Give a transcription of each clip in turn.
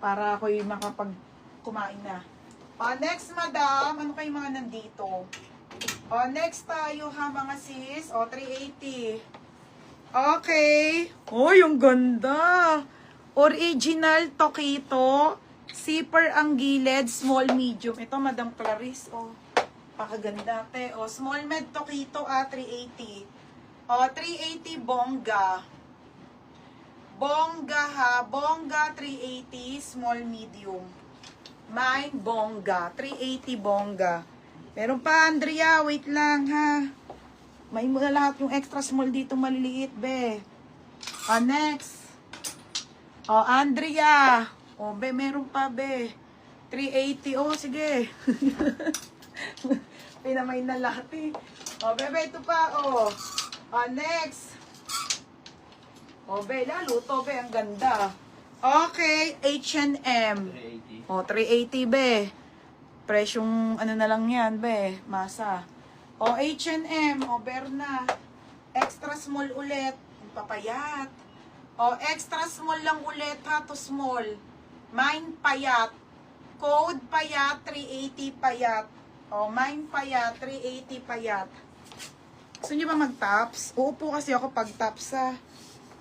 Para ako'y kumain na. Next, madam. Ano kayo mga nandito? Next tayo ha, mga sis. 380. Okay. Yung ganda. Original Tokito. Zipper ang gilid. Small, medium. Ito, Madam Clarice. Pakaganda, te. Small med Tokito, 380. 380 bongga. Bongga ha. Bongga 380. Small, medium. Mine, bongga. 380 bongga. Meron pa, Andrea. Wait lang, ha. May muna lahat yung extra small dito maliliit, be. Next. Andrea. Be, meron pa, be. 380. Sige. Pinamay na lahat, eh. Bebe, ito pa, next. Be, lalo to, be. Ang ganda. Okay, H&M. 380, be. Presyong ano na lang yan, be. Masa. H&M. Berna. Extra small ulit. Papayat. Extra small lang ulit, ha, to small. Mine payat. Code payat, 380 payat. Mine payat, 380 payat. Gusto nyo ba mag-tops? Uupo kasi ako pag tops, ha.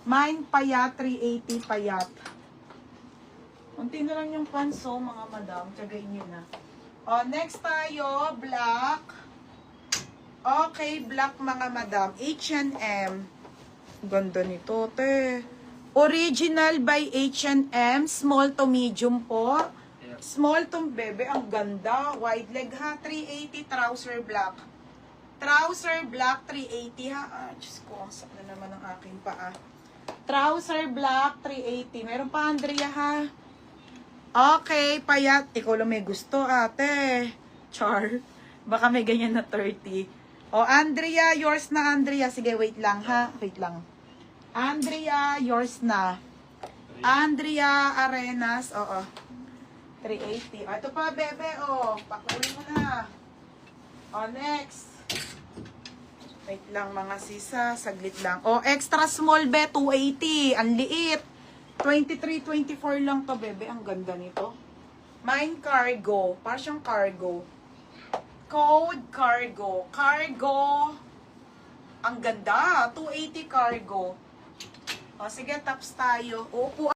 Mine payat, 380 payat. Unti na lang yung panso, mga madam. Tsagain nyo na. Next tayo, black. Okay, black, mga madam. H&M. Ganda nito, te. Original by H&M. Small to medium po. Small to, bebe, ang ganda. Wide leg, ha. 380, trouser black. Trouser black, 380, ha. Diyos ko, ang sakit na naman ang aking paa. Trouser black, 380. Meron pa, Andrea, ha. Okay, payat. Ikaw lang may gusto, ate. Char. Baka may ganyan na 30. Andrea, yours na, Andrea. Sige, wait lang, ha. Wait lang. Andrea, yours na. Andrea Arenas, 380. Ito pa, bebe, pakuwi mo na. Next. Wait lang, mga sisa. Saglit lang. Extra small, be, 280. Ang liit. 23, 24 lang to, bebe. Ang ganda nito. Mine cargo. Parang siyang cargo. Code cargo. Cargo. Ang ganda. 280 cargo. Sige, tops tayo. Upo.